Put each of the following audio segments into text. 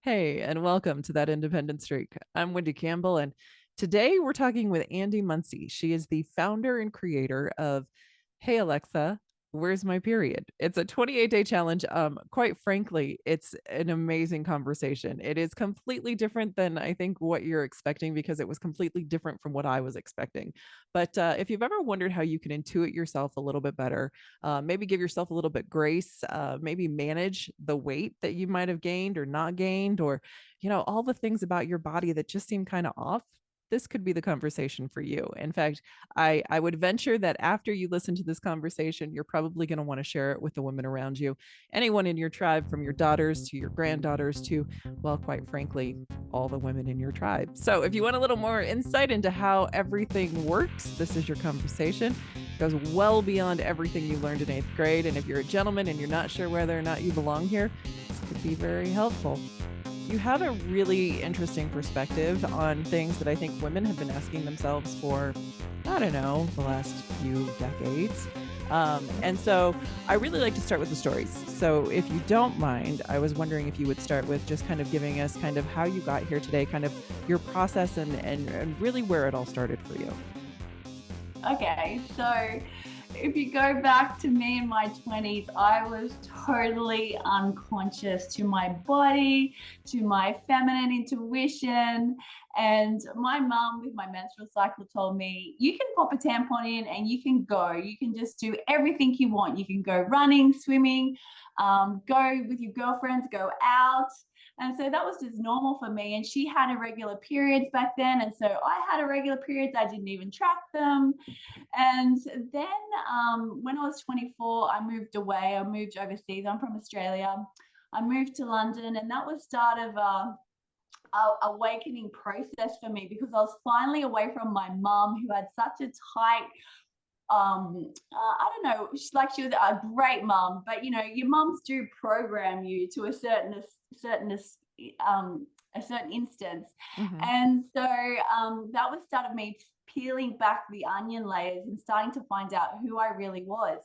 Hey, and welcome to That Independent Streak. I'm Wendy Campbell, and today we're talking with Andi Munsie. She is the founder and creator of Hey Alexa, Where's My Period? It's a 28-day challenge. Quite frankly, it's an amazing conversation. It is completely different than I think what you're expecting because it was completely different from what I was expecting. But if you've ever wondered how you can intuit yourself a little bit better, maybe give yourself a little bit grace, maybe manage the weight that you might have gained or not gained, or, all the things about your body that just seem kind of off. This could be the conversation for you. In fact, I would venture that after you listen to this conversation, you're probably going to want to share it with the women around you, anyone in your tribe, from your daughters to your granddaughters to, well, quite frankly, all the women in your tribe. So if you want a little more insight into how everything works, this is your conversation. It goes well beyond everything you learned in 8th grade. And if you're a gentleman and you're not sure whether or not you belong here, this could be very helpful. You have a really interesting perspective on things that I think women have been asking themselves for, I don't know, the last few decades. And so I really like to start with the stories. So if you don't mind, I was wondering if you would start with just kind of giving us kind of how you got here today, kind of your process and really where it all started for you. Okay, so if you go back to me in my 20s, I was totally unconscious to my body, to my feminine intuition. And my mum, with my menstrual cycle, told me, you can pop a tampon in and you can go. You can just do everything you want. You can go running, swimming, go with your girlfriends, go out. And so that was just normal for me. And she had irregular periods back then. And so I had irregular periods. I didn't even track them. And then when I was 24, I moved away. I moved overseas. I'm from Australia. I moved to London, and that was start of a awakening process for me, because I was finally away from my mum, who had such a tight I don't know, she was a great mum, but your mums do program you to a certain instance. Mm-hmm. And so that was start of me peeling back the onion layers and starting to find out who I really was.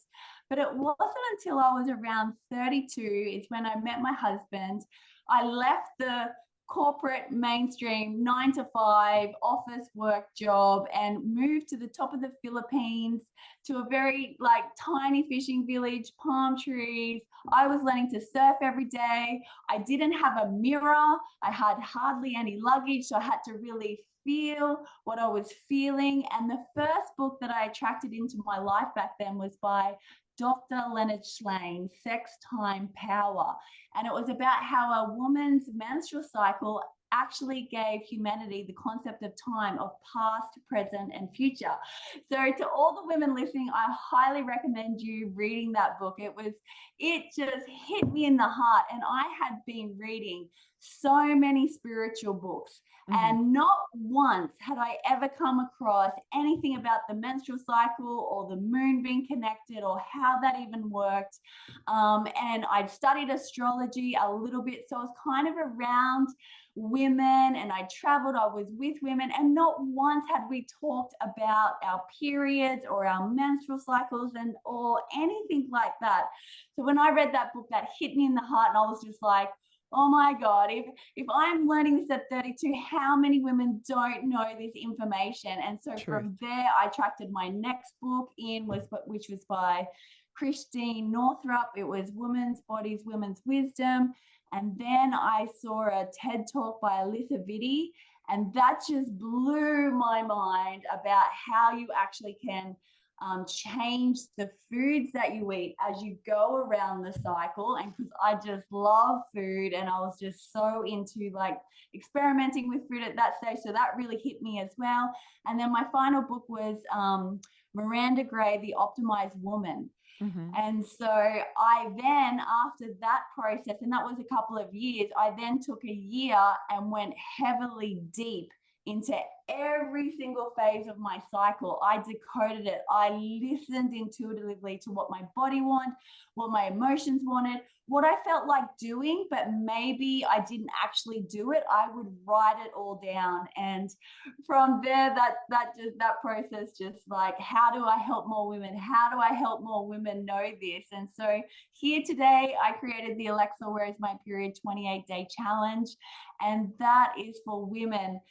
But it wasn't until I was around 32 is when I met my husband. I left the corporate mainstream 9 to 5 office work job and moved to the top of the Philippines to a very tiny fishing village, palm trees. I was learning to surf every day. I didn't have a mirror. I had hardly any luggage, so I had to really feel what I was feeling. And the first book that I attracted into my life back then was by Dr. Leonard Shlain, Sex, Time, Power. And it was about how a woman's menstrual cycle actually gave humanity the concept of time, of past, present, and future. So to all the women listening, I highly recommend you reading that book. It just hit me in the heart. And I had been reading so many spiritual books, and not once had I ever come across anything about the menstrual cycle or the moon being connected or how that even worked. And I'd studied astrology a little bit, so I was kind of around women, and I traveled, I was with women, and not once had we talked about our periods or our menstrual cycles or anything like that. So when I read that book, that hit me in the heart, and I was just like, oh my God, if I'm learning this at 32, how many women don't know this information? And so Truth. from there, I attracted my next book which was by Christine Northrop. It was Women's Bodies, Women's Wisdom. And then I saw a TED Talk by Alisa Vitti, and that just blew my mind about how you actually can change the foods that you eat as you go around the cycle. And because I just love food, and I was just so into experimenting with food at that stage, so that really hit me as well. And then my final book was Miranda Gray, The Optimized Woman. Mm-hmm. And so I then, after that process, and that was a couple of years, I then took a year and went heavily deep into every single phase of my cycle. I decoded it. I listened intuitively to what my body wanted, what my emotions wanted, what I felt like doing, but maybe I didn't actually do it, I would write it all down. And from there, that process, just like, how do I help more women? How do I help more women know this? And so here today, I created the Alexa Where Is My Period 28-day challenge. And that is for women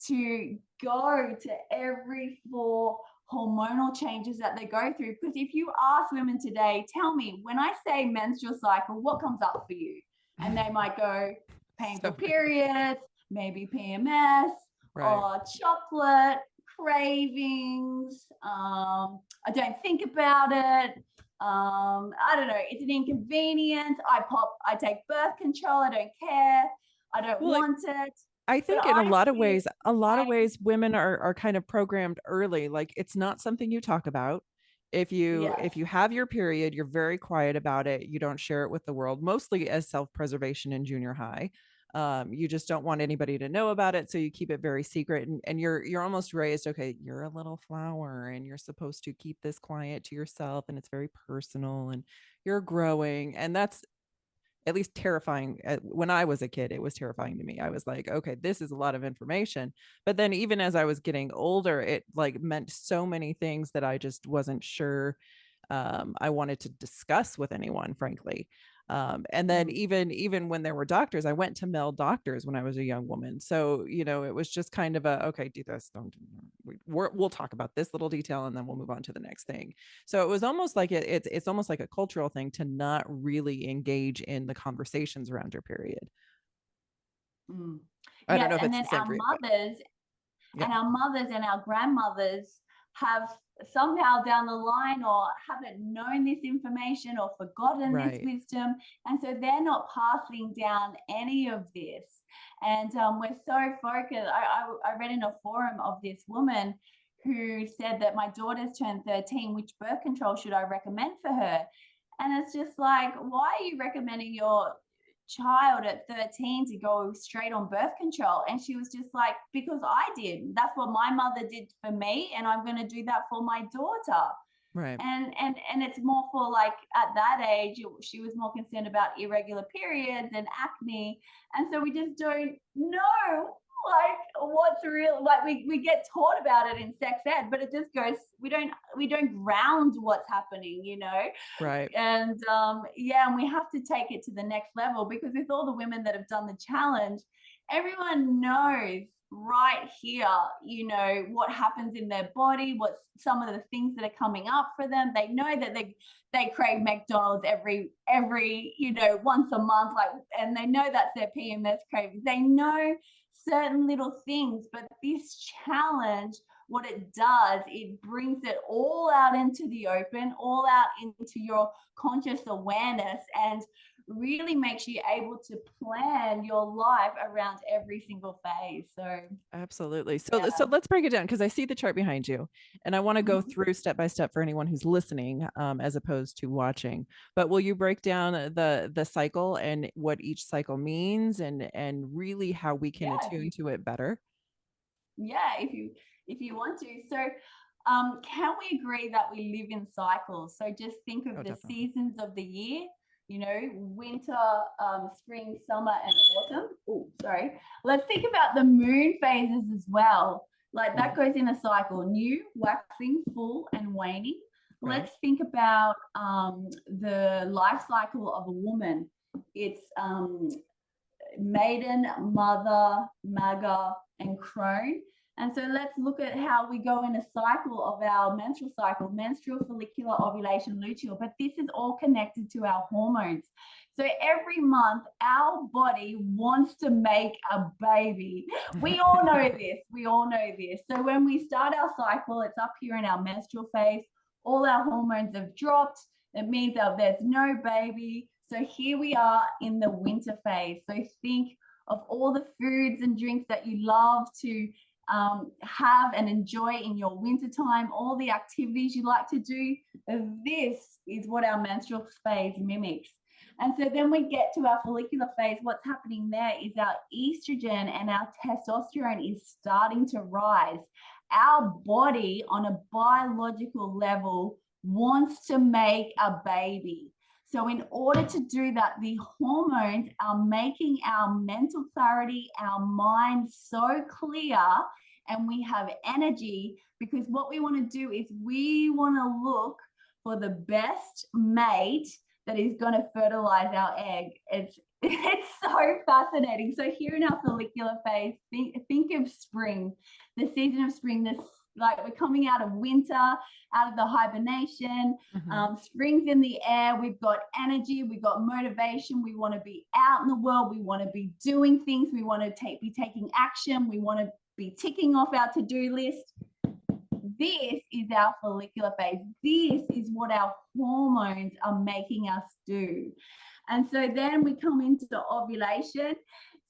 to go to every 4 hormonal changes that they go through. Because if you ask women today, tell me, when I say menstrual cycle, what comes up for you? And they might go painful periods, maybe PMS, Right. or chocolate, cravings. I don't think about it. I don't know. It's an inconvenience. I take birth control. I don't care. I don't Well, want it. I But think in I feel a lot of like, ways, women are kind of programmed early. Like it's not something you talk about. yes. If you have your period, you're very quiet about it. You don't share it with the world, mostly as self-preservation in junior high. You just don't want anybody to know about it, so you keep it very secret. And you're almost raised, okay, you're a little flower, and you're supposed to keep this quiet to yourself, and it's very personal, and you're growing, and that's at least terrifying. When I was a kid, it was terrifying to me. I was like, okay, this is a lot of information. But then even as I was getting older, it like meant so many things that I just wasn't sure I wanted to discuss with anyone, frankly. And then Mm. even when there were doctors, I went to male doctors when I was a young woman. So it was just kind of a, okay, do this, don't do we'll talk about this little detail, and then we'll move on to the next thing. So it was almost like it's almost like a cultural thing to not really engage in the conversations around your period. Mm. I don't Yes, know if and it's then the same our for you, but mothers yeah. and our mothers and our grandmothers have somehow down the line or haven't known this information or forgotten this Right. wisdom, and so they're not passing down any of this. And we're so focused. I read in a forum of this woman who said that my daughter's turned 13, which birth control should I recommend for her? And it's just like, why are you recommending your child at 13 to go straight on birth control? And she was just like, because I did. That's what my mother did for me, and I'm going to do that for my daughter. Right. And it's more for, like, at that age, she was more concerned about irregular periods and acne. And so we just don't know, like, what's real. Like, we get taught about it in sex ed, but it just goes, we don't ground what's happening. Right. And yeah, and we have to take it to the next level, because with all the women that have done the challenge, everyone knows right here, what happens in their body, what's some of the things that are coming up for them. They know that they crave McDonald's every once a month, like, and they know that's their PMS craving. They know certain little things, but this challenge, what it does, it brings it all out into the open, all out into your conscious awareness, and really makes you able to plan your life around every single phase. So Absolutely. So yeah. let's break it down, because I see the chart behind you, and I want to go Mhm. through step by step for anyone who's listening, as opposed to watching. But will you break down the cycle and what each cycle means, and really how we can Yeah, attune to it better? if you want to. So can we agree that we live in cycles? So just think Oh, of the definitely. seasons of the year, winter, spring, summer, and autumn. Oh, sorry. Let's think about the moon phases as well. Like, that goes in a cycle: new, waxing, full, and waning. Right. Let's think about the life cycle of a woman. It's maiden, mother, maga, and crone. And so let's look at how we go in a cycle of our menstrual cycle: menstrual, follicular, ovulation, luteal. But this is all connected to our hormones. So every month, our body wants to make a baby. We all know this. We all know this. So when we start our cycle, it's up here in our menstrual phase. All our hormones have dropped. It means that there's no baby. So here we are in the winter phase. So think of all the foods and drinks that you love to have and enjoy in your winter time, all the activities you like to do. This is what our menstrual phase mimics. And so then we get to our follicular phase. What's happening there is our estrogen and our testosterone is starting to rise. Our body, on a biological level, wants to make a baby. So in order to do that, the hormones are making our mental clarity, our mind so clear, and we have energy, because what we want to do is we want to look for the best mate that is going to fertilize our egg. It's so fascinating. So here in our follicular phase, think of spring, the season of spring, this like we're coming out of winter, out of the hibernation. Spring's in the air. We've got energy, we've got motivation. We want to be out in the world. We want to be doing things. We want to be taking action. We want to be ticking off our to-do list. This is our follicular phase. This is what our hormones are making us do. And so then we come into the ovulation.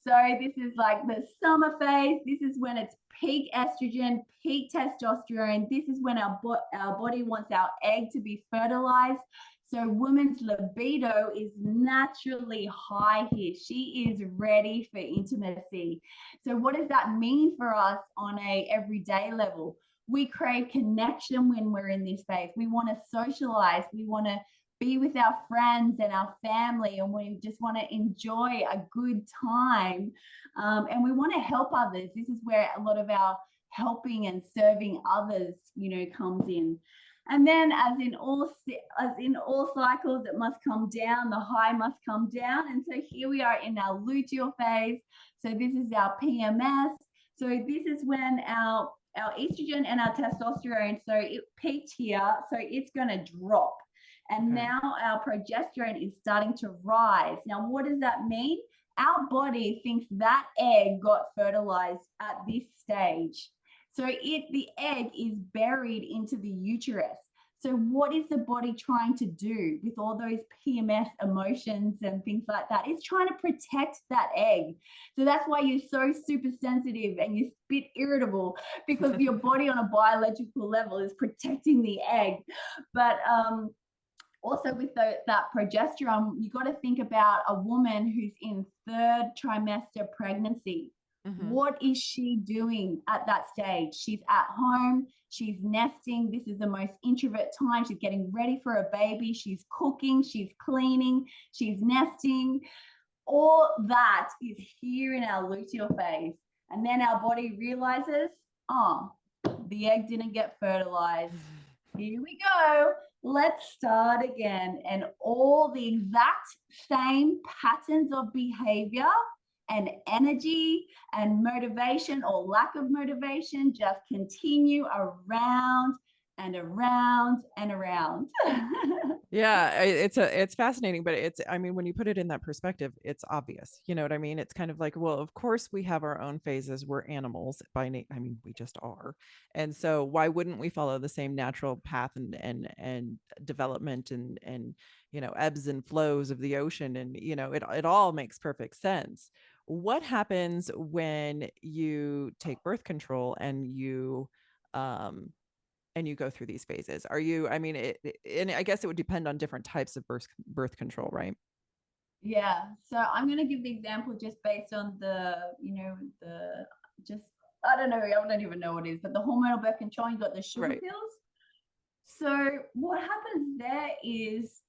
So this is like the summer phase. This is when it's peak estrogen, peak testosterone. This is when our body wants our egg to be fertilized. So women's libido is naturally high here. She is ready for intimacy. So what does that mean for us on a everyday level? We crave connection when we're in this phase. We want to socialize. We want to be with our friends and our family, and we just want to enjoy a good time. And we want to help others. This is where a lot of our helping and serving others, comes in. And then as in all cycles, it must come down, the high must come down. And so here we are in our luteal phase. So this is our PMS. So this is when our estrogen and our testosterone, so it peaked here, so it's going to drop. And now our progesterone is starting to rise. Now, what does that mean? Our body thinks that egg got fertilized at this stage. So the egg is buried into the uterus. So what is the body trying to do with all those PMS emotions and things like that? It's trying to protect that egg. So that's why you're so super sensitive and you're a bit irritable, because your body on a biological level is protecting the egg. But also with that progesterone, you got to think about a woman who's in 3rd trimester pregnancy. What is she doing at that stage? She's at home, she's nesting. This is the most introvert time. She's getting ready for a baby. She's cooking, she's cleaning, she's nesting. All that is here in our luteal phase. And then our body realizes, the egg didn't get fertilized. Here we go. Let's start again. And all the exact same patterns of behavior and energy and motivation or lack of motivation just continue around and around and around. Yeah, it's fascinating, but when you put it in that perspective, it's obvious. You know what I mean? It's kind of like, well, of course we have our own phases. We're animals by we just are. And so why wouldn't we follow the same natural path and development and ebbs and flows of the ocean, and it all makes perfect sense. What happens when you take birth control and you go through these phases? Are you, and I guess it would depend on different types of birth control, right? Yeah. So I'm going to give the example just based on I don't know, I don't even know what it is, but the hormonal birth control, you got the sugar pills. So what happens there is,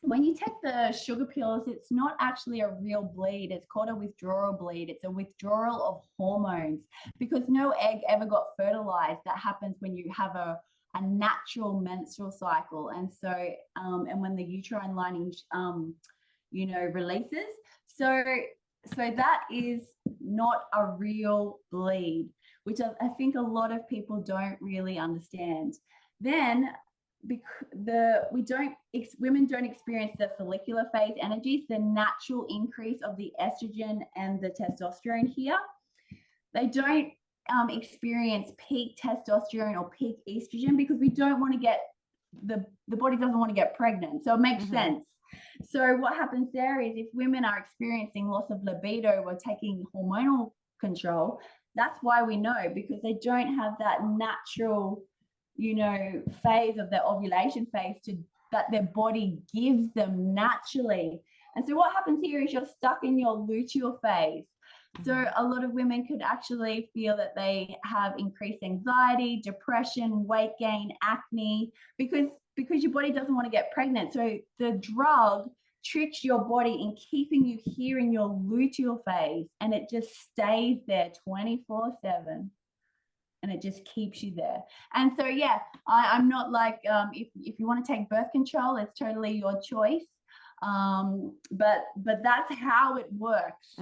when you take the sugar pills, it's not actually a real bleed. It's called a withdrawal bleed. It's a withdrawal of hormones, because no egg ever got fertilized. That happens when you have a natural menstrual cycle. And so, and when the uterine lining, releases. So that is not a real bleed, which I think a lot of people don't really understand. Then women don't experience the follicular phase energies, the natural increase of the estrogen and the testosterone here. They don't experience peak testosterone or peak estrogen, because we don't want to get the body doesn't want to get pregnant. So it makes sense. So what happens there is, if women are experiencing loss of libido or taking hormonal control, that's why we know, because they don't have that natural phase of the ovulation phase that their body gives them naturally. And so what happens here is you're stuck in your luteal phase. So a lot of women could actually feel that they have increased anxiety, depression, weight gain, acne, because because your body doesn't want to get pregnant. So the drug tricks your body in keeping you here in your luteal phase, and it just stays there 24/7. And it just keeps you there. And so, yeah, I'm not like, if you want to take birth control, it's totally your choice. But that's how it works,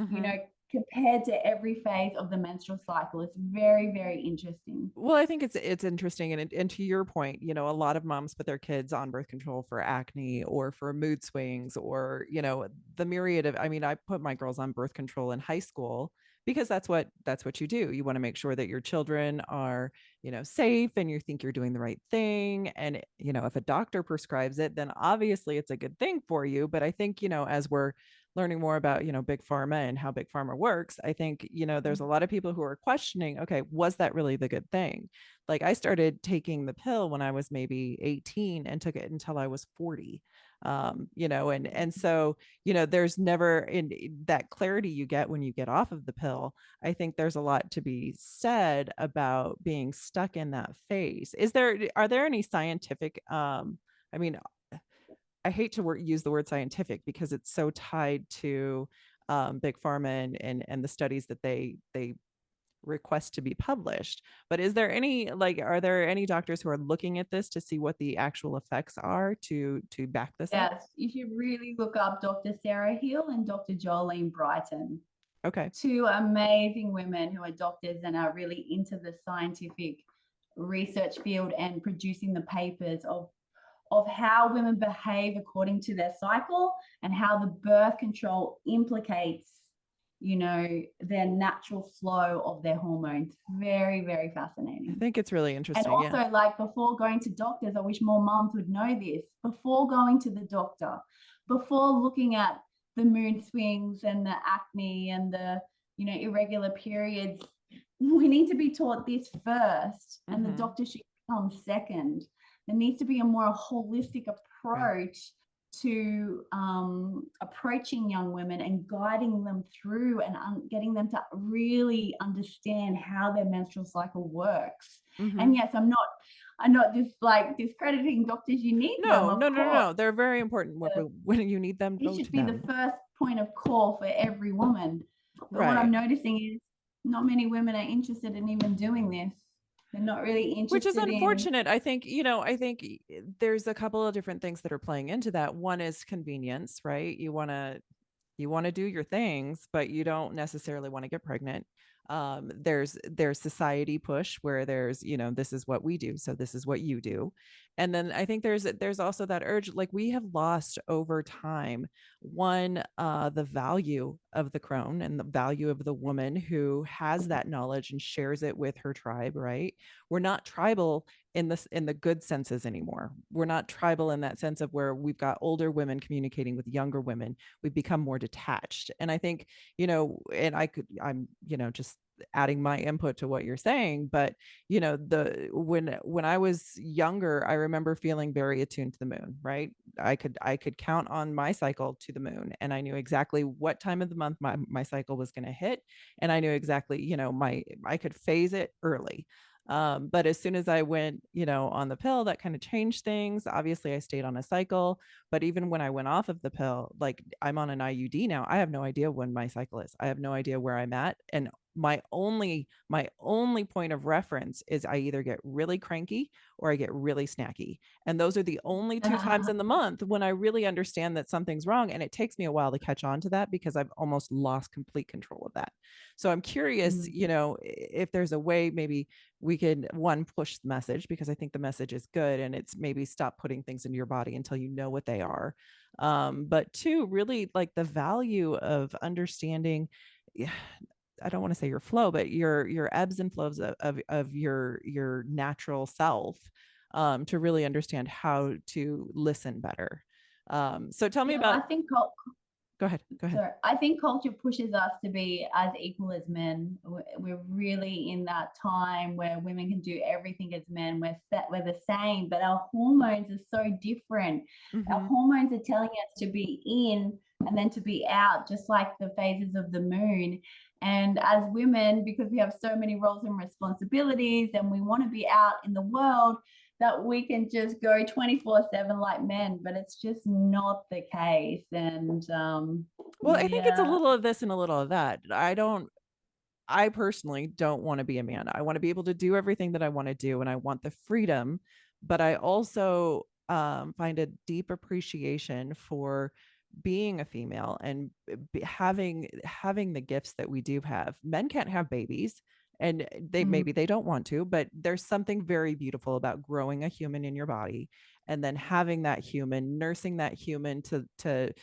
compared to every phase of the menstrual cycle. It's very, very interesting. Well, I think it's interesting, and to your point, a lot of moms put their kids on birth control for acne or for mood swings, or the myriad of. I mean, I put my girls on birth control in high school because that's what you do. You want to make sure that your children are safe, and you think you're doing the right thing. And if a doctor prescribes it, then obviously it's a good thing for you. But I think as we're learning more about big pharma and how big pharma works, I think there's a lot of people who are questioning, okay, was that really the good thing? Like, I started taking the pill when I was maybe 18 and took it until I was 40. And so there's never in that clarity you get when you get off of the pill. I think there's a lot to be said about being stuck in that phase. Are there any scientific I mean, I hate to use the word scientific because it's so tied to big pharma and the studies that they request to be published. But are there any doctors who are looking at this to see what the actual effects are to back this up? Yes, you should really look up Dr. Sarah Hill and Dr. Jolene Brighton. Okay. Two amazing women who are doctors and are really into the scientific research field and producing the papers of how women behave according to their cycle and how the birth control implicates their natural flow of their hormones. Very, very fascinating. I think it's really interesting. And also, like, before going to doctors, I wish more moms would know this. Before going to the doctor, before looking at the mood swings and the acne and the irregular periods, we need to be taught this first, and the doctor should come second. There needs to be a more holistic approach to approaching young women and guiding them through and getting them to really understand how their menstrual cycle works. And yes, I'm not just like discrediting doctors. You need them. No. They're very important. When you need them, it should be the first point of call for every woman. But what I'm noticing is not many women are interested in even doing this. They're not really interested, which is unfortunate. I think there's a couple of different things that are playing into that. One is convenience, right? You want to do your things, but you don't necessarily want to get pregnant. There's society push where there's this is what we do, so this is what you do. And then I think there's also that urge, like, we have lost over time the value of the crone and the value of the woman who has that knowledge and shares it with her tribe, right? We're not tribal in the good senses anymore. We're not tribal in that sense of where we've got older women communicating with younger women. We've become more detached. And I think and I'm just adding my input to what you're saying, but when I was younger, I remember feeling very attuned to the moon, right? I could count on my cycle to the moon, and I knew exactly what time of the month my cycle was going to hit, and I knew exactly I could phase it early. But as soon as I went on the pill, that kind of changed things. Obviously I stayed on a cycle, but even when I went off of the pill, like, I'm on an IUD now, I have no idea when my cycle is. I have no idea where I'm at. And my only point of reference is I either get really cranky or I get really snacky. And those are the only two times in the month when I really understand that something's wrong. And it takes me a while to catch on to that because I've almost lost complete control of that. So I'm curious, if there's a way maybe we could, one, push the message, because I think the message is good, and it's maybe stop putting things into your body until you know what they are. But two, really, like, the value of understanding, I don't want to say your flow, but your ebbs and flows of your natural self, to really understand how to listen better. So tell me about. I think Go ahead. So I think culture pushes us to be as equal as men. We're really in that time where women can do everything as men. We're the same, but our hormones are so different. Our hormones are telling us to be in and then to be out, just like the phases of the moon. And as women, because we have so many roles and responsibilities and we want to be out in the world, that we can just go 24/7 like men, but it's just not the case. And Well, I think it's a yeah. little of this and a little of that. I personally don't want to be a man. I want to be able to do everything that I want to do and I want the freedom, but I also find a deep appreciation for being a female and having the gifts that we do have. Men can't have babies and maybe they don't want to, but there's something very beautiful about growing a human in your body and then having that human, nursing that human to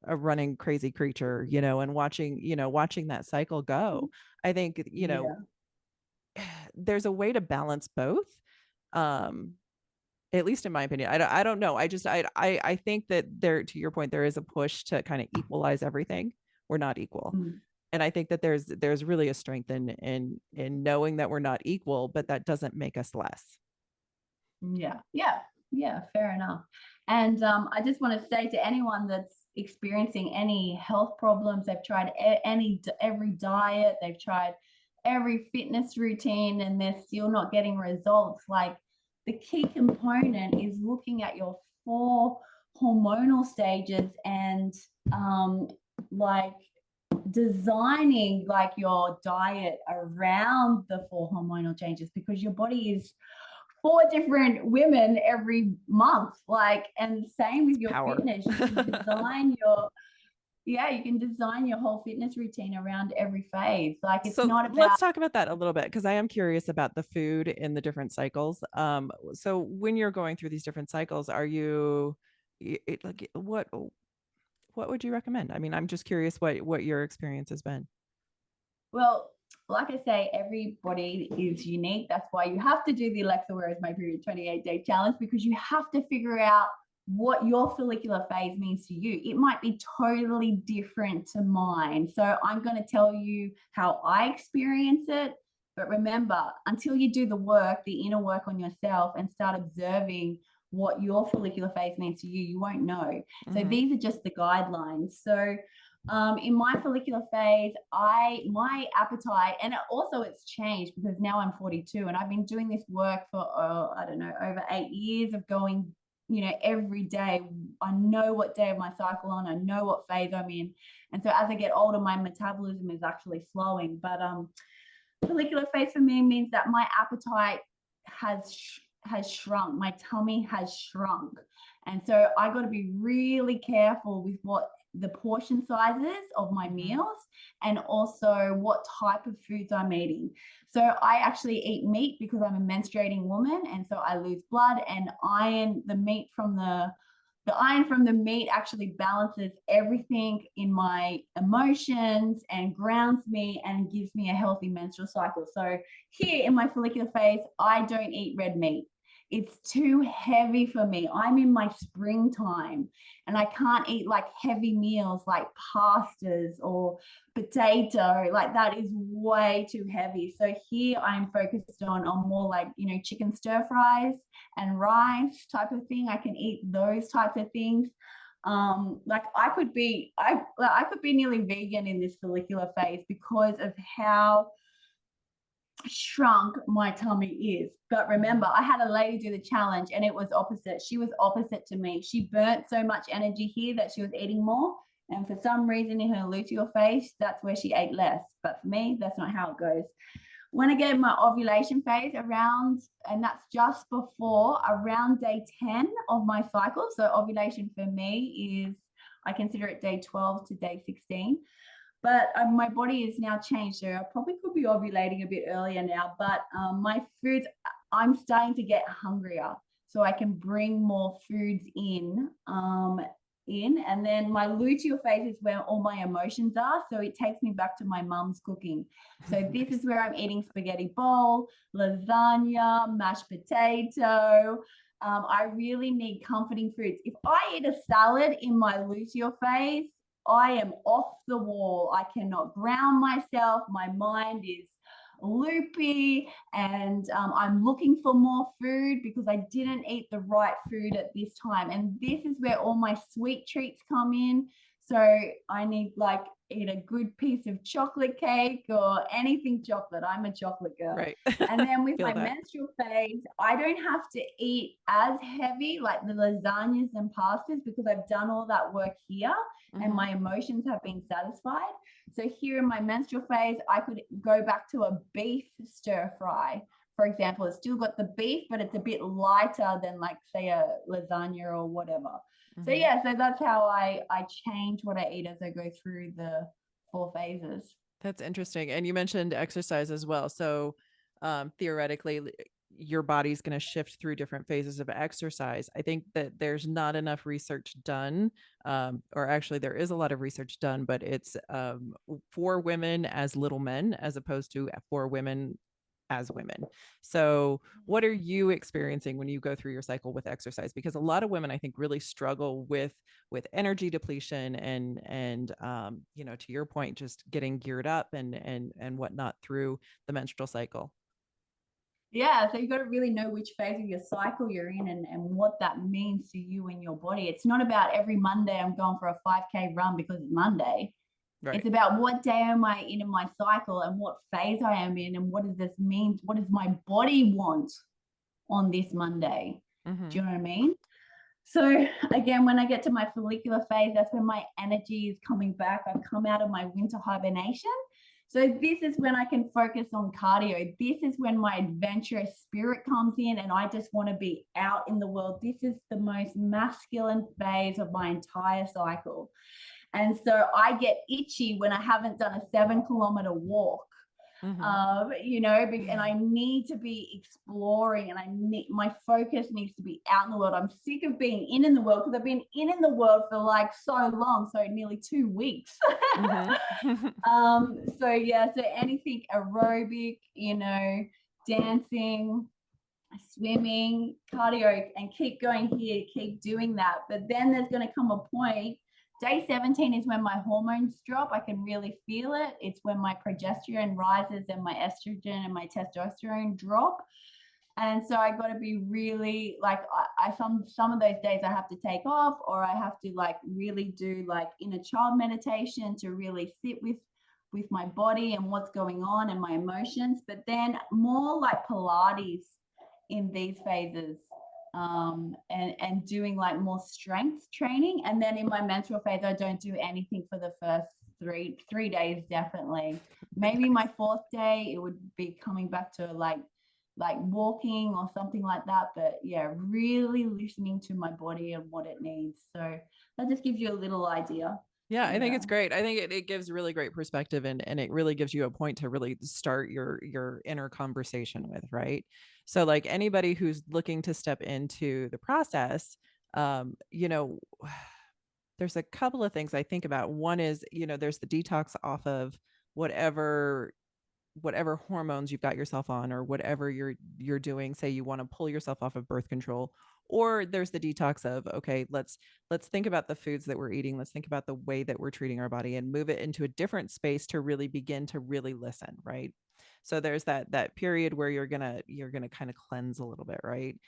a running crazy creature, and watching that cycle go. I think, Yeah. there's a way to balance both. Um, at least in my opinion. I don't know. I think that there, to your point, there is a push to kind of equalize everything. We're not equal. Mm. And I think that there's really a strength in knowing that we're not equal, but that doesn't make us less. Yeah, yeah, yeah, fair enough. And I just want to say to anyone that's experiencing any health problems, they've tried every diet, they've tried every fitness routine, and they're still not getting results. Like, the key component is looking at your 4 hormonal stages and like designing like your diet around the 4 hormonal changes, because your body is 4 different women every month. Like, and same with your Power. fitness. You can design your, yeah, you can design your whole fitness routine around every phase. Like, it's So not about, let's talk about that a little bit because I am curious about the food in the different cycles. So when you're going through these different cycles, are you like what would you recommend? I mean, I'm just curious what your experience has been. well, like I say, everybody is unique. That's why you have to do the Alexa Where Is My Period 28-day challenge, because you have to figure out what your follicular phase means to you. It might be totally different to mine. So I'm going to tell you how I experience it. But remember, until you do the work, the inner work on yourself, and start observing what your follicular phase means to you, you won't know. So these are just the guidelines. So in my follicular phase, my appetite, and also it's changed because now I'm 42 and I've been doing this work for I don't know, over 8 years of going, every day. I know what day of my cycle on, I know what phase I'm in. And so as I get older, my metabolism is actually slowing. But follicular phase for me means that my appetite has shrunk, my tummy has shrunk. And so I got to be really careful with what the portion sizes of my meals, and also what type of foods I'm eating. So I actually eat meat because I'm a menstruating woman, and so I lose blood, and iron, the iron from the meat actually balances everything in my emotions and grounds me and gives me a healthy menstrual cycle. So here in my follicular phase, I don't eat red meat. It's too heavy for me. I'm in my springtime and I can't eat like heavy meals like pastas or potato. Like, that is way too heavy. So here I'm focused on more like, chicken stir fries and rice type of thing. I can eat those types of things. Like, I could be nearly vegan in this follicular phase because of how shrunk my tummy is. But remember, I had a lady do the challenge and it was opposite. She was opposite to me. She burnt so much energy here that she was eating more, and for some reason in her luteal phase, that's where she ate less. But for me, that's not how it goes. When I get my ovulation phase around, and that's just before around day 10 of my cycle. So ovulation for me is, I consider it day 12 to day 16. But my body is now changed. So I probably could be ovulating a bit earlier now. But my foods, I'm starting to get hungrier. So I can bring more foods in. And then my luteal phase is where all my emotions are. So it takes me back to my mum's cooking. So this is where I'm eating spaghetti bowl, lasagna, mashed potato. I really need comforting foods. If I eat a salad in my luteal phase, I am off the wall. I cannot ground myself. My mind is loopy, and I'm looking for more food because I didn't eat the right food at this time. And this is where all my sweet treats come in. So I need, like, eat a good piece of chocolate cake or anything chocolate. I'm a chocolate girl. Right. And then with Feel my that. menstrual phase, I don't have to eat as heavy like the lasagnas and pastas because I've done all that work here and my emotions have been satisfied. So here in my menstrual phase, I could go back to a beef stir fry. For example, it's still got the beef, but it's a bit lighter than like say a lasagna or whatever. So yeah, so that's how I change what I eat as I go through the 4 phases. That's interesting. And you mentioned exercise as well. So theoretically, your body's going to shift through different phases of exercise. I think that there's not enough research done, or actually there is a lot of research done, but it's for women as little men as opposed to for women as women. So what are you experiencing when you go through your cycle with exercise? Because a lot of women, I think, really struggle with energy depletion and you know, to your point, just getting geared up and whatnot through the menstrual cycle. Yeah, so you've got to really know which phase of your cycle you're in and what that means to you and your body. It's not about every Monday I'm going for a 5K run because it's Monday. Right. It's about what day am I in my cycle and what phase I am in and what does this mean? What does my body want on this Monday? Do you know what I mean? So again, when I get to my follicular phase, that's when my energy is coming back. I've come out of my winter hibernation. So this is when I can focus on cardio. This is when my adventurous spirit comes in and I just want to be out in the world. This is the most masculine phase of my entire cycle. And so I get itchy when I haven't done a 7-kilometer walk. You know, and I need to be exploring and my focus needs to be out in the world. I'm sick of being in the world because I've been in the world for like so long, so nearly 2 weeks. So yeah, so anything aerobic, you know, dancing, swimming, cardio, and keep going here, keep doing that. But then there's going to come a point. Day 17 is when my hormones drop. I can really feel it. It's when my progesterone rises and my estrogen and my testosterone drop. And so I got to be really like, some of those days I have to take off, or I have to like really do like inner child meditation to really sit with my body and what's going on and my emotions. But then more like Pilates in these phases, and doing like more strength training. And then in my menstrual phase, I don't do anything for the first three days, definitely. Maybe my 4th day, it would be coming back to like walking or something like that. But yeah, really listening to my body and what it needs. So that just gives you a little idea. Yeah, I think it's great. I think it gives really great perspective and it really gives you a point to really start your inner conversation with, right? So like anybody who's looking to step into the process, you know, there's a couple of things I think about. One is, you know, there's the detox off of whatever hormones you've got yourself on or whatever you're doing. Say you want to pull yourself off of birth control, or there's the detox of, okay, let's think about the foods that we're eating. Let's think about the way that we're treating our body and move it into a different space to really begin to really listen, right? So there's that period where you're gonna kind of cleanse a little bit, right?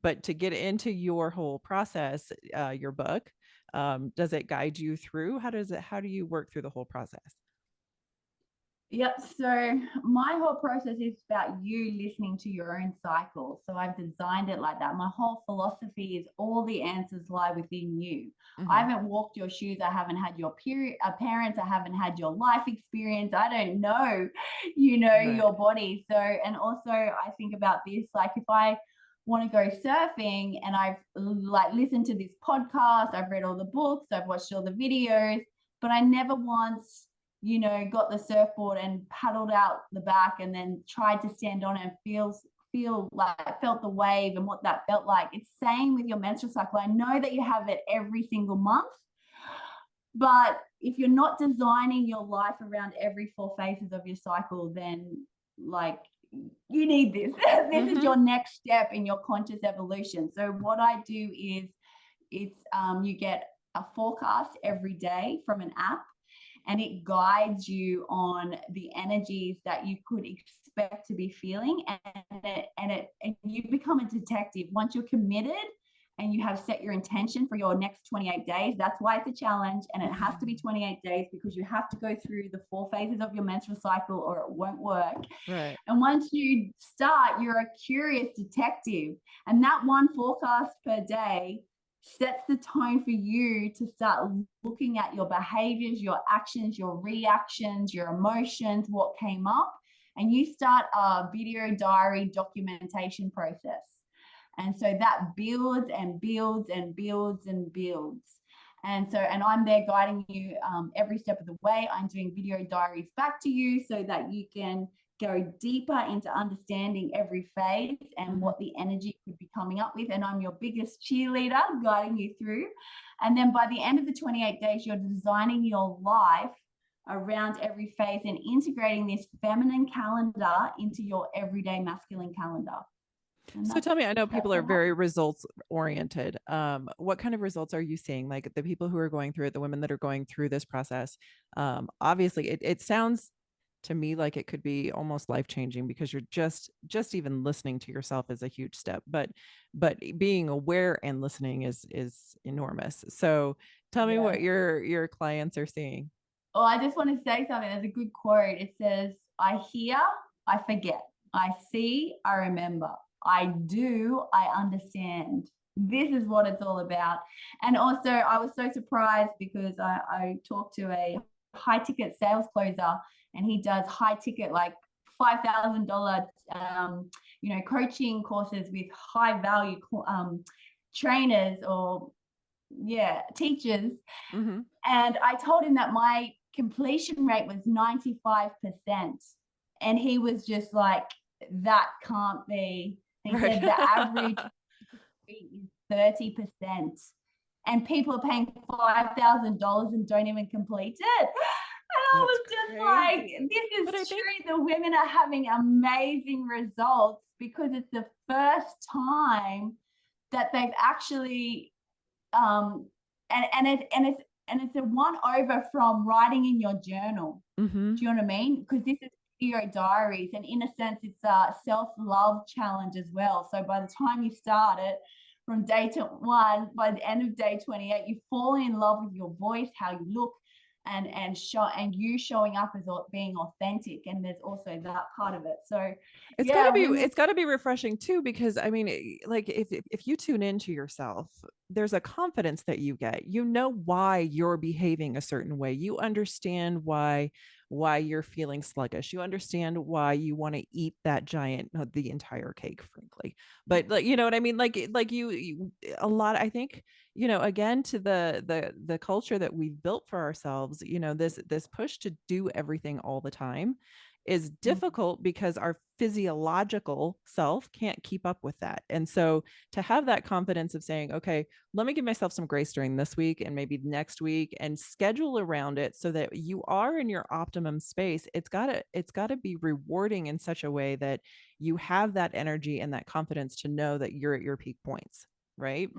But to get into your whole process, your book, does it guide you through? How do you work through the whole process? Yep. So my whole process is about you listening to your own cycle. So I've designed it like that. My whole philosophy is all the answers lie within you. I haven't walked your shoes. I haven't had your parents. I haven't had your life experience. I don't know, you know, Right. your body. So, and also I think about this, like if I want to go surfing and I've like listened to this podcast, I've read all the books, I've watched all the videos, but I never once, you know, got the surfboard and paddled out the back and then tried to stand on it and felt the wave and what that felt like. It's same with your menstrual cycle. I know that you have it every single month, but if you're not designing your life around every 4 phases of your cycle, then like you need this. This is your next step in your conscious evolution. So what I do is you get a forecast every day from an app, and it guides you on the energies that you could expect to be feeling, and you become a detective. Once you're committed, and you have set your intention for your next 28 days. That's why it's a challenge, and it has to be 28 days because you have to go through the 4 phases of your menstrual cycle or it won't work. Right. And once you start, you're a curious detective, and that one forecast per day sets the tone for you to start looking at your behaviors, your actions, your reactions, your emotions, what came up, and you start a video diary documentation process. And so that builds and builds and builds and builds. And I'm there guiding you every step of the way. I'm doing video diaries back to you so that you can go deeper into understanding every phase and what the energy could be coming up with. And I'm your biggest cheerleader guiding you through. And then by the end of the 28 days, you're designing your life around every phase and integrating this feminine calendar into your everyday masculine calendar. So tell me, I know people are very results oriented. What kind of results are you seeing? Like the people who are going through it, the women that are going through this process. Obviously it sounds to me like it could be almost life-changing because you're just even listening to yourself is a huge step, but being aware and listening is enormous. So tell me what your clients are seeing. Oh, I just want to say something. There's a good quote. It says, I hear, I forget. I see, I remember. I do, I understand. This is what it's all about. And also, I was so surprised because I talked to a high ticket sales closer, and he does high ticket, like $5,000, coaching courses with high value trainers or teachers. And I told him that my completion rate was 95%. And he was just like, that can't be. He said the average is 30%. And people are paying $5,000 and don't even complete it. And I was just like, this is true. The women are having amazing results because it's the first time that they've actually and it's a one over from writing in your journal. Do you know what I mean? Because this is video diaries, and in a sense it's a self-love challenge as well. So by the time you start it from day 1, by the end of day 28, you fall in love with your voice, how you look, and you showing up as being authentic. And there's also that part of it. So it's gotta be refreshing too, because I mean, like if you tune into yourself, there's a confidence that you get. You know why you're behaving a certain way. You understand why you're feeling sluggish. You understand why you want to eat that giant, the entire cake, frankly. But like, you know what I mean? Like you a lot, I think, again, to the culture that we've built for ourselves, this push to do everything all the time is difficult because our physiological self can't keep up with that. And so to have that confidence of saying, okay, let me give myself some grace during this week and maybe next week, and schedule around it so that you are in your optimum space. It's gotta be rewarding in such a way that you have that energy and that confidence to know that you're at your peak points, right?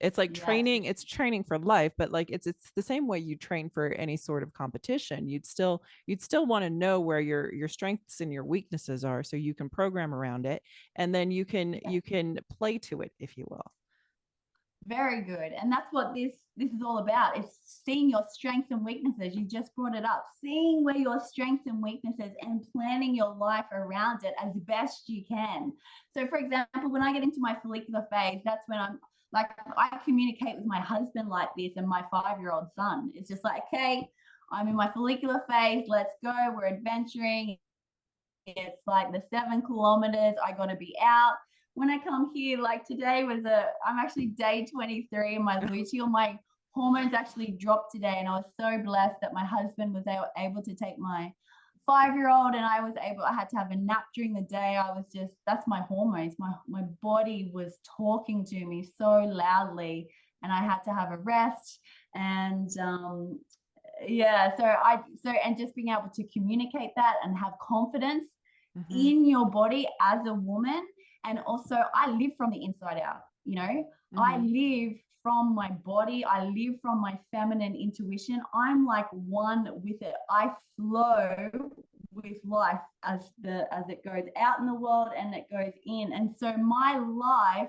It's like training, it's training for life, but like it's the same way you train for any sort of competition. You'd still want to know where your strengths and your weaknesses are so you can program around it, and then you can play to it, if you will. Very good. And that's what this is all about. It's seeing your strengths and weaknesses. You just brought it up. Seeing where your strengths and weaknesses and planning your life around it as best you can. So for example, when I get into my follicular phase, that's when I'm like, I communicate with my husband like this and my 5-year-old son. It's just like, okay, I'm in my follicular phase. Let's go. We're adventuring. It's like the 7 kilometers. I got to be out. When I come here, like today I'm actually day 23 and my luteal, my hormones actually dropped today. And I was so blessed that my husband was able to take my 5-year-old, and I had to have a nap during the day. That's my hormones. My body was talking to me so loudly, and I had to have a rest. And and just being able to communicate that and have confidence in your body as a woman. And also I live from the inside out, I live from my body. I live from my feminine intuition. I'm like one with it. I flow with life as it goes out in the world and it goes in. And so my life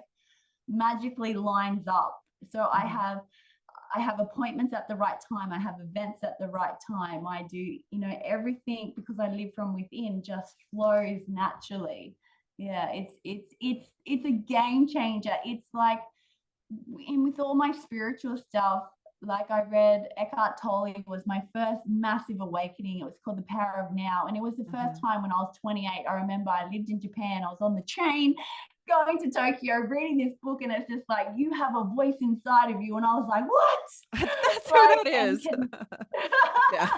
magically lines up. So I have appointments at the right time. I have events at the right time. I do, you know, everything, because I live from within, just flows naturally. Yeah, it's a game changer. It's like, and with all my spiritual stuff, like I read Eckhart Tolle was my first massive awakening. It was called The Power of Now. And it was the first time when I was 28. I remember I lived in Japan. I was on the train going to Tokyo, reading this book, and it's just like, you have a voice inside of you. And I was like, what? That's Like, who that is. Yeah.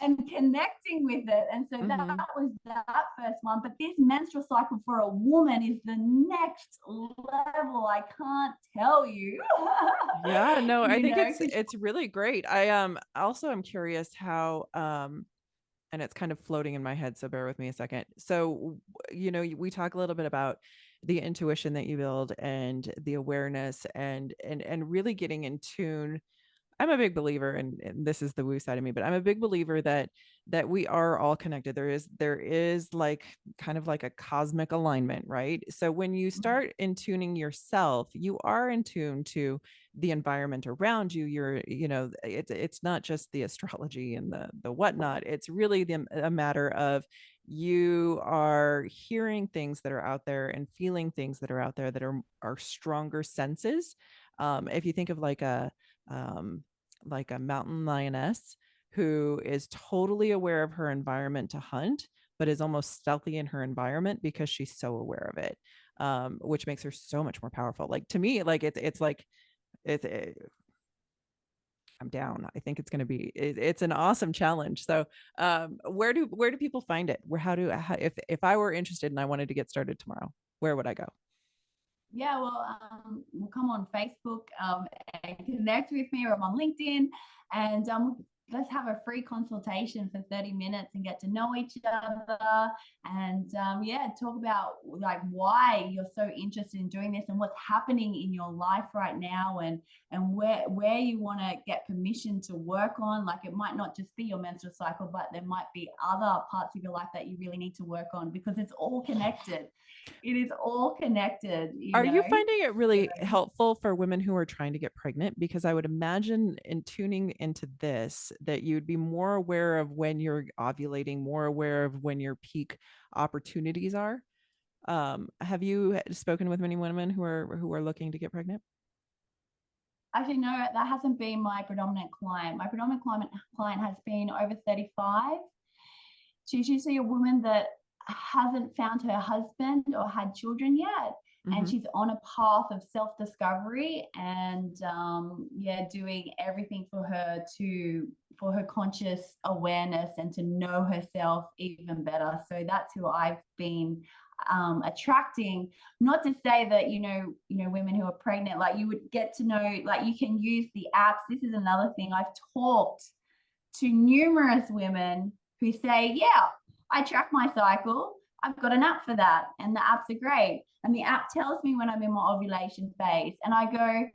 and connecting with it. And so that was that first one. But this menstrual cycle for a woman is the next level. I can't tell you. Yeah, no, I think know, it's really great. I also am curious how and it's kind of floating in my head, so bear with me a second. So, you know, we talk a little bit about the intuition that you build and the awareness and really getting in tune. I'm a big believer, and this is the woo side of me, but I'm a big believer that we are all connected. There is like kind of like a cosmic alignment, right? So when you start in tuning yourself, you are in tune to the environment around you. You know, it's not just the astrology and the whatnot. It's really a matter of you are hearing things that are out there and feeling things that are out there that are stronger senses. If you think of like a mountain lioness who is totally aware of her environment to hunt, but is almost stealthy in her environment because she's so aware of it, which makes her so much more powerful. Like to me, like it's like I'm down. I think it's going to be it's an awesome challenge. So where do people find it? If I were interested and I wanted to get started tomorrow, where would I go? Yeah, well, we'll come on Facebook and connect with me, or I'm on LinkedIn, and let's have a free consultation for 30 minutes and get to know each other, and yeah, talk about like why you're so interested in doing this and what's happening in your life right now, and where you want to get permission to work on. Like, it might not just be your menstrual cycle, but there might be other parts of your life that you really need to work on, because it's all connected. It is all connected. Are you know finding it really helpful for women who are trying to get pregnant? Because I would imagine in tuning into this, that you'd be more aware of when you're ovulating, more aware of when your peak opportunities are. Have you spoken with many women who are looking to get pregnant? Actually, no, that hasn't been my predominant client. My predominant client has been over 35. She's usually a woman that hasn't found her husband or had children yet. And she's on a path of self-discovery and yeah, doing everything for her conscious awareness and to know herself even better. So that's who I've been attracting. Not to say that women who are pregnant, like, you would get to know, like, you can use the apps. This is another thing. I've talked to numerous women who say, yeah, I track my cycle. I've got an app for that, and the apps are great. And the app tells me when I'm in my ovulation phase. And I go,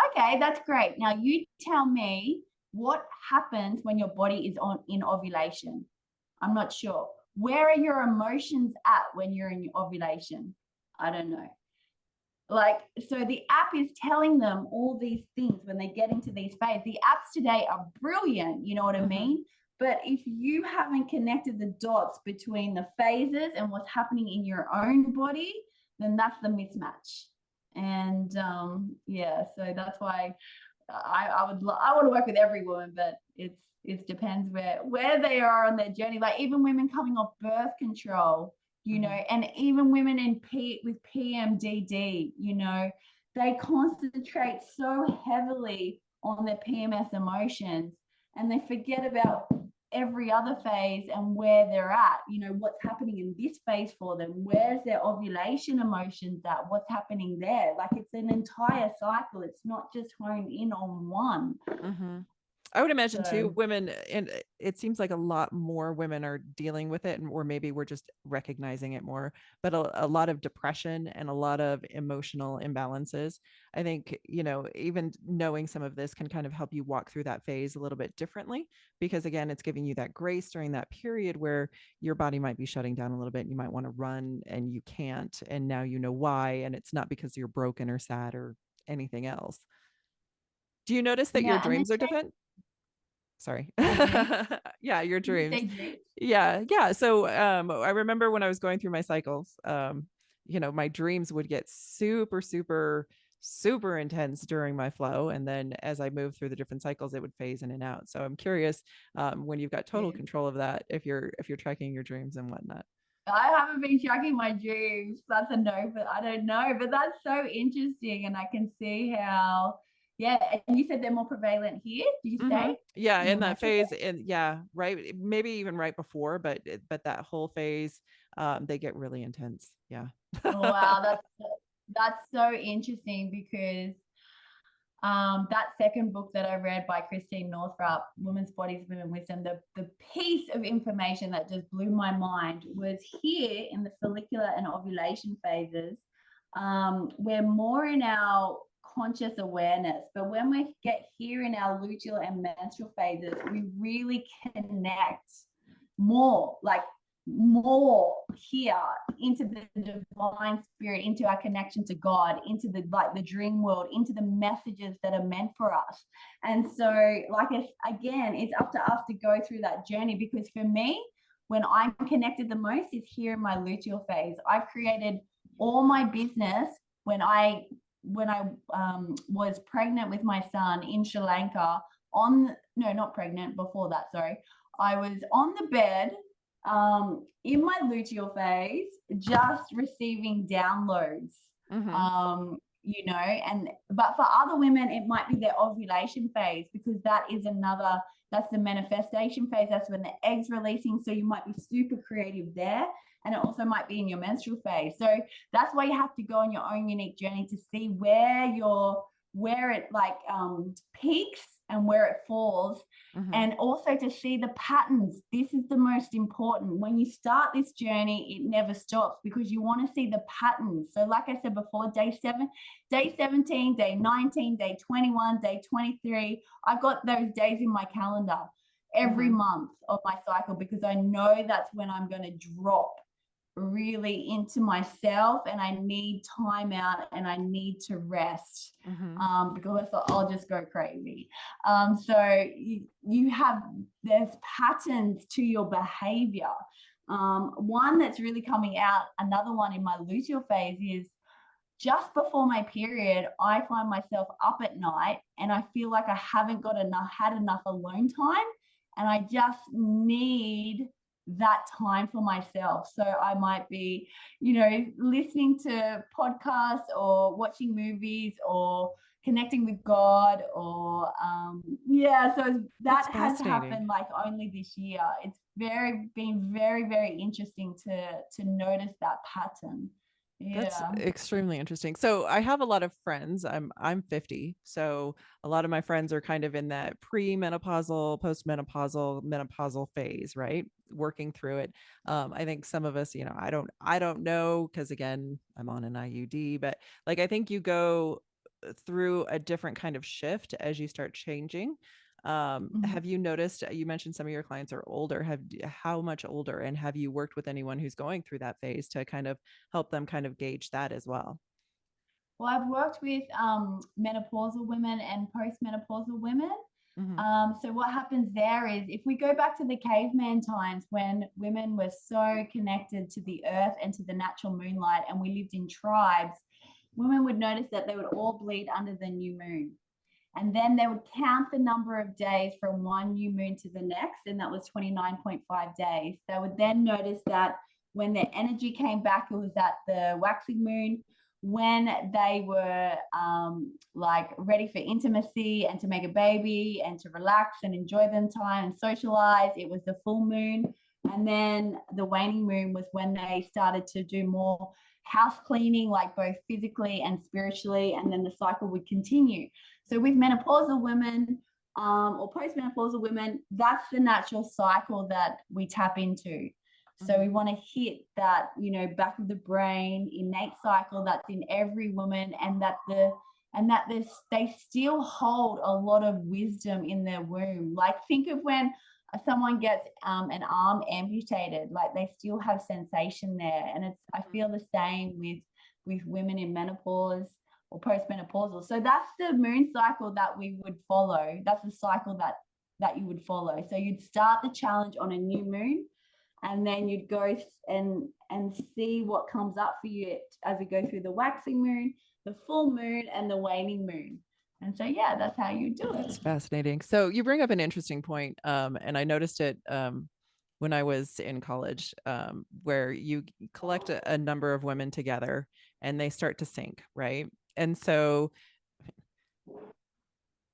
okay, that's great. Now you tell me what happens when your body is in ovulation. I'm not sure. Where are your emotions at when you're in your ovulation? I don't know. Like, so the app is telling them all these things when they get into these phases. The apps today are brilliant, you know what I mean? But if you haven't connected the dots between the phases and what's happening in your own body, then that's the mismatch. And yeah, so that's why I want to work with every woman, but it depends where they are on their journey. Like, even women coming off birth control, and even women with PMDD, they concentrate so heavily on their PMS emotions, and they forget about every other phase and where they're at, what's happening in this phase for them. Where's their ovulation emotions at? What's happening there? Like, it's an entire cycle. It's not just honed in on one. I would imagine too, So women, and it seems like a lot more women are dealing with it, or maybe we're just recognizing it more, but a lot of depression and a lot of emotional imbalances. I think, even knowing some of this can kind of help you walk through that phase a little bit differently, because again, it's giving you that grace during that period where your body might be shutting down a little bit and you might want to run and you can't. And now you know why. And it's not because you're broken or sad or anything else. Do you notice that your yeah, and then dreams are different? Sorry. my dreams. Yeah, your Did you dreams. say dreams? Yeah, yeah. So I remember when I was going through my cycles, my dreams would get super, super, super intense during my flow. And then as I moved through the different cycles, it would phase in and out. So I'm curious, when you've got total Yeah. control of that, if you're tracking your dreams and whatnot. I haven't been tracking my dreams. That's a no, but I don't know. But that's so interesting. And I can see how, yeah. And you said they're more prevalent here, did you say? Yeah, In in your that metro? phase, and yeah, right, maybe even right before, but that whole phase, they get really intense. Yeah. Oh, wow, that's so interesting because that second book that I read by Christine Northrop, Women's Bodies, Women Wisdom, the piece of information that just blew my mind was here in the follicular and ovulation phases. We're more in our conscious awareness, but when we get here in our luteal and menstrual phases, we really connect more, like more here into the divine spirit, into our connection to God, into the dream world, into the messages that are meant for us. And so, again, it's up to us to go through that journey, because for me, when I'm connected the most is here in my luteal phase. I've created all my business when I was pregnant with my son in Sri Lanka. Not pregnant, before that, sorry. I was on the bed in my luteal phase, just receiving downloads. Hmm. But for other women, it might be their ovulation phase, because that's the manifestation phase. That's when the egg's releasing. So you might be super creative there. And it also might be in your menstrual phase. So that's why you have to go on your own unique journey to see where it peaks and where it falls, Hmm. and also to see the patterns. This is the most important. When you start this journey, it never stops, because you want to see the patterns. So like I said before, day 17, day 19, day 21, day 23, I've got those days in my calendar every Hmm. month of my cycle, because I know that's when I'm going to drop really into myself, and I need time out and I need to rest, Hmm. because I'll just go crazy. So there's patterns to your behavior. One that's really coming out, another one in my luteal phase, is just before my period, I find myself up at night and I feel like I haven't had enough alone time, and I just need that time for myself. So I might be, listening to podcasts or watching movies or connecting with God, or so That's that has fascinating. happened like only this year. It's been very, very interesting to notice that pattern. That's Yeah. extremely interesting. So I have a lot of friends. I'm 50. So a lot of my friends are kind of in that pre-menopausal, post-menopausal, menopausal phase, right? Working through it. I think some of us, I don't know, because again, I'm on an IUD, but like I think you go through a different kind of shift as you start changing. Mhm. Have you noticed, you mentioned some of your clients are older, how much older, and have you worked with anyone who's going through that phase to kind of help them kind of gauge that as well? Well, I've worked with menopausal women and postmenopausal women. Hmm. So what happens there is, if we go back to the caveman times when women were so connected to the earth and to the natural moonlight, and we lived in tribes, women would notice that they would all bleed under the new moon. And then they would count the number of days from one new moon to the next, and that was 29.5 days. They would then notice that when their energy came back, it was at the waxing moon. When they were ready for intimacy and to make a baby and to relax and enjoy them time and socialize, it was the full moon. And then the waning moon was when they started to do more house cleaning, like both physically and spiritually, and then the cycle would continue. So with menopausal women, or postmenopausal women, that's the natural cycle that we tap into. So we want to hit that, back of the brain, innate cycle that's in every woman, and that they still hold a lot of wisdom in their womb. Like, think of when someone gets an arm amputated, like they still have sensation there. And I feel the same with women in menopause or postmenopausal. So that's the moon cycle that we would follow. That's the cycle that you would follow. So you'd start the challenge on a new moon, and then you'd go and see what comes up for you as we go through the waxing moon, the full moon, and the waning moon. And so, yeah, that's how you do it. That's fascinating. So you bring up an interesting point, and I noticed it when I was in college, where you collect a number of women together and they start to sync, right? And so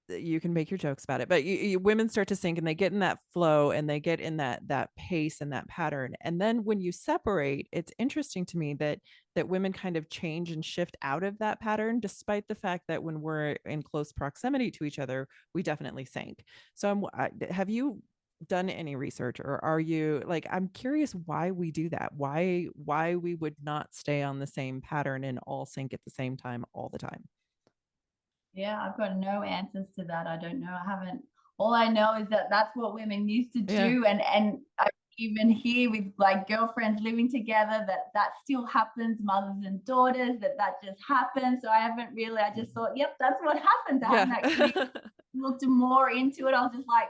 you can make your jokes about it, but women start to sync and they get in that flow and they get in that pace and that pattern. And then when you separate, it's interesting to me that women kind of change and shift out of that pattern, despite the fact that when we're in close proximity to each other, we definitely sync. So have you done any research, or are you like, I'm curious why we do that, why we would not stay on the same pattern and all sync at the same time all the time? Yeah, I've got no answers to that. I don't know. I haven't. All I know is that that's what women used to do, and I even hear with like girlfriends living together that still happens. Mothers and daughters, that just happens. So I haven't really. I just thought, yep, that's what happens. I haven't actually looked more into it. I was just like,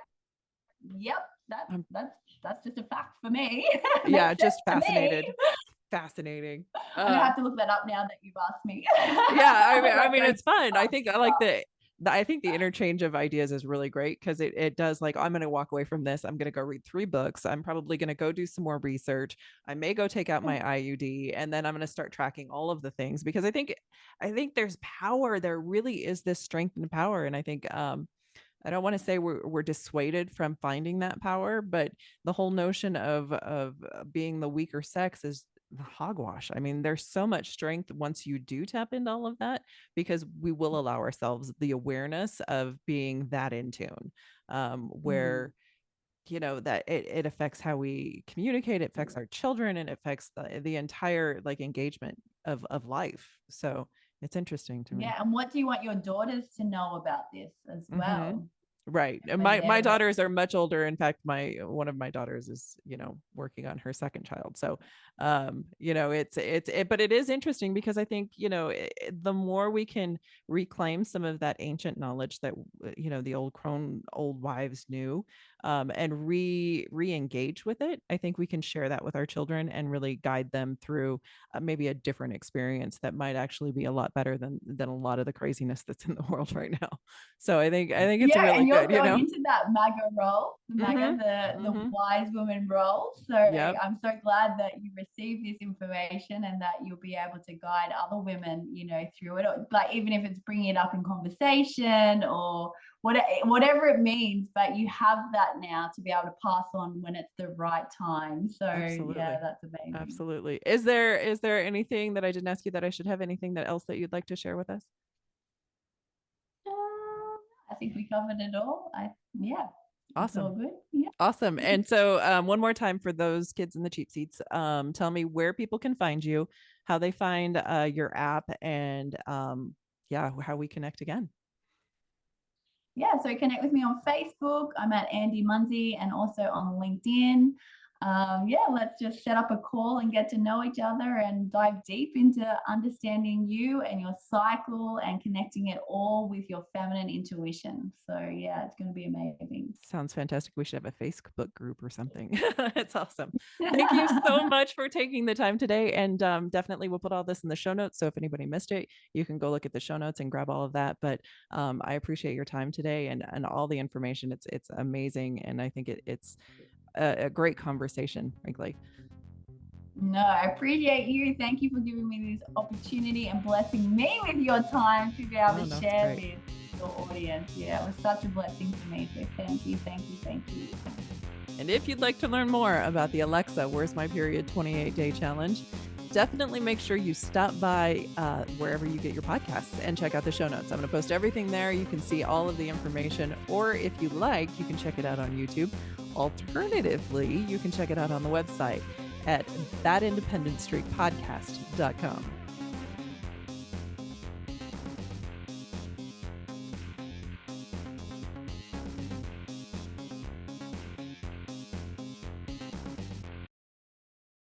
yep, that's just a fact for me. Yeah, just fascinated. Fascinating. I'm gonna have to look that up now that you've asked me. Yeah, I mean, it's fun. I think I like I think the interchange of ideas is really great, because it does, like, I'm going to walk away from this. I'm going to go read 3 books. I'm probably going to go do some more research. I may go take out my IUD, and then I'm going to start tracking all of the things, because I think there's power. There really is this strength and power. And I think, I don't want to say we're dissuaded from finding that power, but the whole notion of being the weaker sex is the hogwash. I mean, there's so much strength once you do tap into all of that, because we will allow ourselves the awareness of being that in tune, where that it affects how we communicate, it affects our children, and it affects the entire like engagement of life. So it's interesting to me. Yeah, and what do you want your daughters to know about this as well? Right. And my daughters are much older. In fact, one of my daughters is, working on her second child. So, but it is interesting, because I think, the more we can reclaim some of that ancient knowledge that, the old wives knew, and re-engage with it, I think we can share that with our children and really guide them through maybe a different experience that might actually be a lot better than a lot of the craziness that's in the world right now. So I think it's really and you're good, going into that MAGA role, the wise woman role. So I'm so glad that you received this information and that you'll be able to guide other women, through it. Like, even if it's bringing it up in conversation or whatever it means, but you have that now to be able to pass on when it's the right time. So Absolutely. Yeah, that's amazing. Absolutely. Is there anything that I didn't ask you that I should have? Anything else that you'd like to share with us? I think we covered it all. Awesome. All good. Yeah. Awesome. And so one more time for those kids in the cheap seats, tell me where people can find you, how they find your app, and how we connect again. Yeah, so connect with me on Facebook. I'm at Andi Munsie, and also on LinkedIn. Let's just set up a call and get to know each other and dive deep into understanding you and your cycle and connecting it all with your feminine intuition. So yeah, it's going to be amazing. Sounds fantastic. We should have a Facebook group or something. It's awesome. Thank you so much for taking the time today. And definitely we'll put all this in the show notes. So if anybody missed it, you can go look at the show notes and grab all of that. But I appreciate your time today and all the information. It's amazing. And I think it's a great conversation, frankly. No, I appreciate you. Thank you for giving me this opportunity and blessing me with your time to be able to share with your audience. Yeah, it was such a blessing for me. So thank you. And if you'd like to learn more about the Alexa Where's My Period 28-day challenge, definitely make sure you stop by wherever you get your podcasts and check out the show notes. I'm going to post everything there. You can see all of the information, or if you like, you can check it out on YouTube. Alternatively, you can check it out on the website at thatindependencestreakpodcast.com.